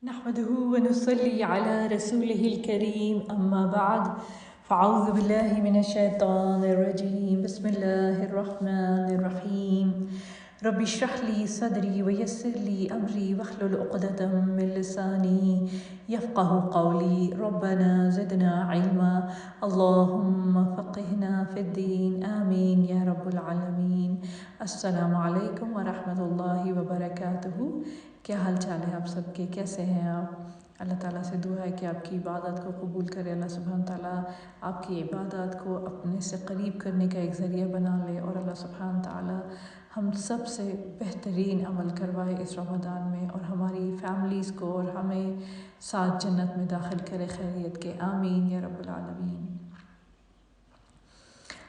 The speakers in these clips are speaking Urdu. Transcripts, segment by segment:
نحمده ونصلي على رسوله الكريم أما بعد فأعوذ بالله من الشيطان الرجيم بسم الله الرحمن الرحيم رب اشرح لي صدري ويسر لي أمري واحلل عقدة من لساني يفقه قولي ربنا زدنا علما اللهم فقهنا في الدين آمين يا رب العالمين السلام عليكم ورحمة الله وبركاته۔ کیا حال چال ہے آپ سب کے، کیسے ہیں آپ؟ اللہ تعالیٰ سے دعا ہے کہ آپ کی عبادت کو قبول کرے، اللہ سبحانہ تعالیٰ آپ کی عبادت کو اپنے سے قریب کرنے کا ایک ذریعہ بنا لے، اور اللہ سبحانہ تعالیٰ ہم سب سے بہترین عمل کروائے اس رمضان میں، اور ہماری فیملیز کو اور ہمیں ساتھ جنت میں داخل کرے خیریت کے، آمین یا رب العالمین۔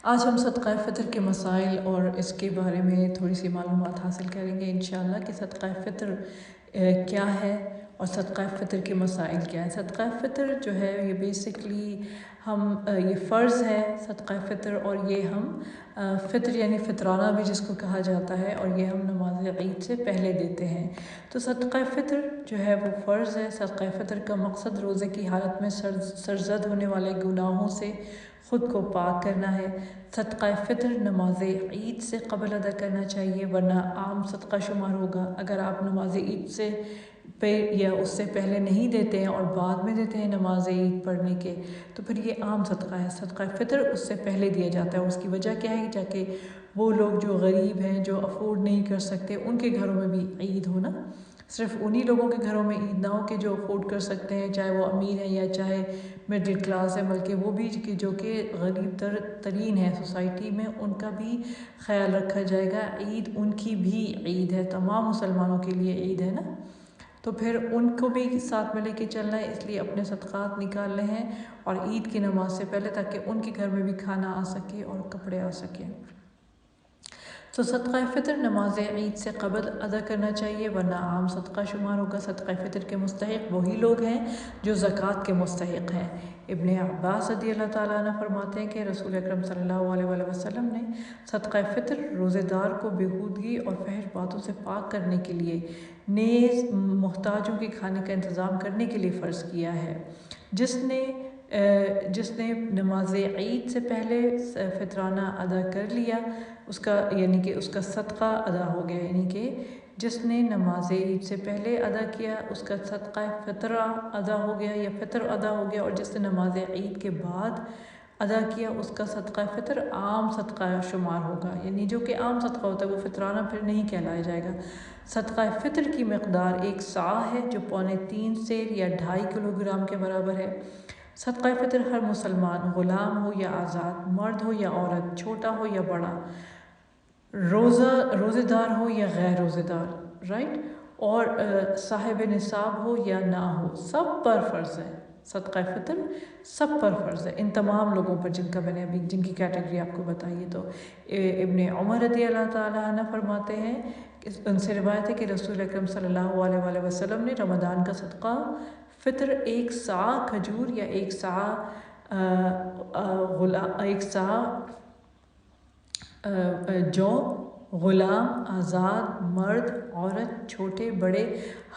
آج ہم صدقہ فطر کے مسائل اور اس کے بارے میں تھوڑی سی معلومات حاصل کریں گے انشاءاللہ کہ صدقہ فطر کیا ہے اور صدقہ فطر کے مسائل کیا ہیں۔ صدقہ فطر جو ہے یہ بیسکلی یہ فرض ہے صدقہ فطر، اور یہ ہم فطر یعنی فطرانہ بھی جس کو کہا جاتا ہے، اور یہ ہم نماز عید سے پہلے دیتے ہیں۔ تو صدقہ فطر جو ہے وہ فرض ہے۔ صدقہ فطر کا مقصد روزے کی حالت میں سرزد ہونے والے گناہوں سے خود کو پاک کرنا ہے۔ صدقہ فطر نماز عید سے قبل ادا کرنا چاہیے، ورنہ عام صدقہ شمار ہوگا۔ اگر آپ نماز عید سے یا اس سے پہلے نہیں دیتے ہیں اور بعد میں دیتے ہیں نماز عید پڑھنے کے، تو پھر یہ عام صدقہ ہے۔ صدقہ فطر اس سے پہلے دیا جاتا ہے۔ اس کی وجہ کیا ہے؟ تاکہ وہ لوگ جو غریب ہیں، جو افورڈ نہیں کر سکتے، ان کے گھروں میں بھی عید ہونا، صرف انہی لوگوں کے گھروں میں عید نہ ہو کہ جو افورڈ کر سکتے ہیں، چاہے وہ امیر ہیں یا چاہے مڈل کلاس ہے، بلکہ وہ بھی جو کہ غریب ترین ہے سوسائٹی میں، ان کا بھی خیال رکھا جائے گا۔ عید ان کی بھی عید ہے، تمام مسلمانوں کے لیے عید ہے نا، تو پھر ان کو بھی ساتھ میں لے کے چلنا ہے، اس لیے اپنے صدقات نکالنے ہیں اور عید کی نماز سے پہلے، تاکہ ان کے گھر میں بھی کھانا آ سکے اور کپڑے آ سکیں۔ تو صدقہ فطر نماز عید سے قبل ادا کرنا چاہیے، ورنہ عام صدقہ شمار ہوگا۔ صدقہ فطر کے مستحق وہی لوگ ہیں جو زکوٰۃ کے مستحق ہیں۔ ابن عباس رضی اللہ تعالیٰ عنہ فرماتے ہیں کہ رسول اکرم صلی اللہ علیہ وآلہ وسلم نے صدقہ فطر روزے دار کو بیہودگی اور فحش باتوں سے پاک کرنے کے لیے، نیز محتاجوں کے کھانے کا انتظام کرنے کے لیے فرض کیا ہے۔ جس نے نماز عید سے پہلے فطرانہ ادا کر لیا، اس کا یعنی کہ اس کا صدقہ ادا ہو گیا، یعنی کہ جس نے نماز عید سے پہلے ادا کیا اس کا صدقہ فطرہ ادا ہو گیا یا فطر ادا ہو گیا، اور جس نے نماز عید کے بعد ادا کیا اس کا صدقہ فطر عام صدقہ شمار ہوگا، یعنی جو کہ عام صدقہ ہوتا ہے وہ فطرانہ پھر نہیں کہلایا جائے گا۔ صدقہ فطر کی مقدار 1 صاع ہے، جو 3.25 سیر یا 2.5 کلو گرام کے برابر ہے۔ صدقہ فطر ہر مسلمان، غلام ہو یا آزاد، مرد ہو یا عورت، چھوٹا ہو یا بڑا، روزے دار ہو یا غیر روزے دار، اور صاحب نصاب ہو یا نہ ہو، سب پر فرض ہے۔ صدقہ فطر سب پر فرض ہے، ان تمام لوگوں پر جن کا میں نے ابھی جن کی کیٹیگری آپ کو بتائی ہے۔ تو ابن عمر رضی اللہ تعالیٰ عنہ فرماتے ہیں، ان سے روایت ہے کہ رسول اکرم صلی اللہ علیہ وآلہ وسلم نے رمضان کا صدقہ فطر 1 صاع کھجور یا 1 صاع جو، غلام، آزاد، مرد، عورت، چھوٹے بڑے،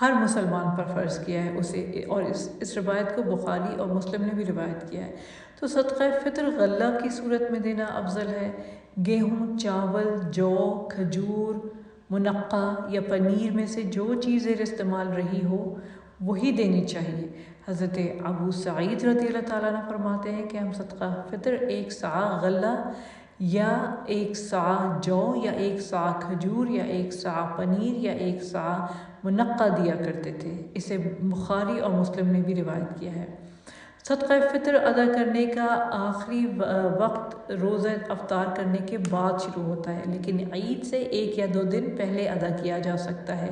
ہر مسلمان پر فرض کیا ہے اسے، اور اس روایت کو بخاری اور مسلم نے بھی روایت کیا ہے۔ تو صدقہ فطر غلہ کی صورت میں دینا افضل ہے۔ گیہوں، چاول، جو، کھجور، منقع یا پنیر میں سے جو چیز زیر استعمال رہی ہو وہی دینی چاہیے۔ حضرت ابو سعید رضی اللہ تعالیٰ عنہ فرماتے ہیں کہ ہم صدقہ فطر 1 صاع غلہ یا 1 صاع جو یا 1 صاع کھجور یا 1 صاع پنیر یا 1 صاع منقع دیا کرتے تھے۔ اسے بخاری اور مسلم نے بھی روایت کیا ہے۔ صدقہ فطر ادا کرنے کا آخری وقت روزہ افطار کرنے کے بعد شروع ہوتا ہے، لیکن عید سے 1 یا 2 دن پہلے ادا کیا جا سکتا ہے،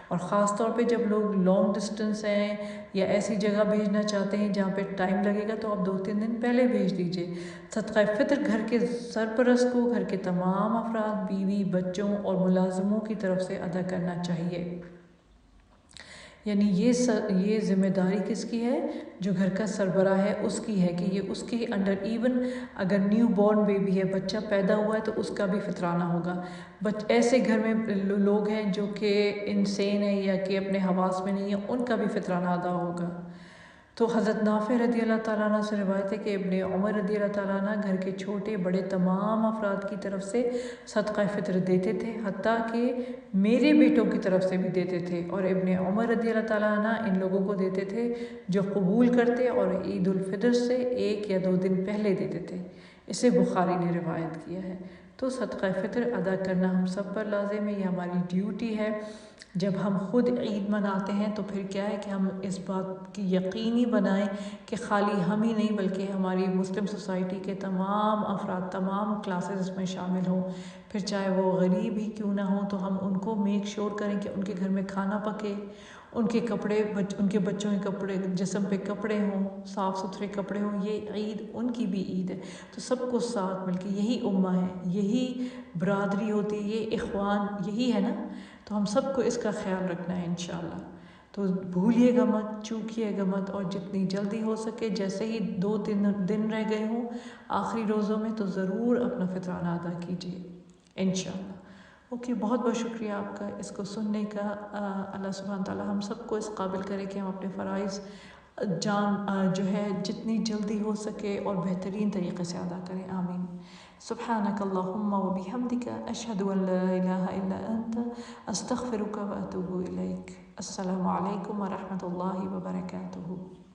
اور خاص طور پہ جب لوگ لانگ ڈسٹنس ہیں یا ایسی جگہ بھیجنا چاہتے ہیں جہاں پہ ٹائم لگے گا، تو آپ 2-3 دن پہلے بھیج دیجئے۔ صدقہ فطر گھر کے سرپرست کو گھر کے تمام افراد، بیوی، بچوں اور ملازموں کی طرف سے ادا کرنا چاہیے۔ یعنی یہ ذمہ داری کس کی ہے؟ جو گھر کا سربراہ ہے اس کی ہے، کہ یہ اس کے انڈر ایون اگر نیو بورن بیبی ہے، بچہ پیدا ہوا ہے، تو اس کا بھی فطرانہ ہوگا۔ ایسے گھر میں لوگ ہیں جو کہ انسین ہیں یا کہ اپنے حواس میں نہیں ہیں، ان کا بھی فطرانہ ادا ہوگا۔ تو حضرت نافع رضی اللہ تعالیٰ عنہ سے روایت ہے کہ ابن عمر رضی اللہ تعالیٰ عنہ گھر کے چھوٹے بڑے تمام افراد کی طرف سے صدقہ فطر دیتے تھے، حتیٰ کہ میرے بیٹوں کی طرف سے بھی دیتے تھے، اور ابن عمر رضی اللہ تعالیٰ عنہ ان لوگوں کو دیتے تھے جو قبول کرتے اور عید الفطر سے 1 یا 2 دن پہلے دیتے تھے۔ اسے بخاری نے روایت کیا ہے۔ تو صدقہ فطر ادا کرنا ہم سب پر لازم ہے، یہ ہماری ڈیوٹی ہے۔ جب ہم خود عید مناتے ہیں تو پھر کیا ہے کہ ہم اس بات کی یقینی بنائیں کہ خالی ہم ہی نہیں بلکہ ہماری مسلم سوسائٹی کے تمام افراد، تمام کلاسز اس میں شامل ہوں، پھر چاہے وہ غریب ہی کیوں نہ ہوں، تو ہم ان کو میک شور کریں کہ ان کے گھر میں کھانا پکے، ان کے کپڑے، ان کے بچوں کے کپڑے، جسم پہ کپڑے ہوں، صاف ستھرے کپڑے ہوں۔ یہ عید ان کی بھی عید ہے، تو سب کو ساتھ مل کے، یہی امہ ہے، یہی برادری ہوتی ہے، یہ اخوان یہی ہے نا، تو ہم سب کو اس کا خیال رکھنا ہے انشاءاللہ۔ تو بھولیے گا مت، چوکیے گا مت، اور جتنی جلدی ہو سکے، جیسے ہی 2-3 دن رہ گئے ہوں آخری روزوں میں، تو ضرور اپنا فطرانہ ادا کیجیے انشاءاللہ۔ اوکے، بہت بہت شکریہ آپ کا اس کو سننے کا۔ اللہ سبحانہ تعالیٰ ہم سب کو اس قابل کرے کہ ہم اپنے فرائض جو ہے جتنی جلدی ہو سکے اور بہترین طریقے سے ادا کریں، آمین۔ سبحانک اللہم و بحمدک، اشہد ان لا الہ الا انت، استغفرک و اتوب الیک۔ السلام علیکم ورحمۃ اللہ وبرکاتہ۔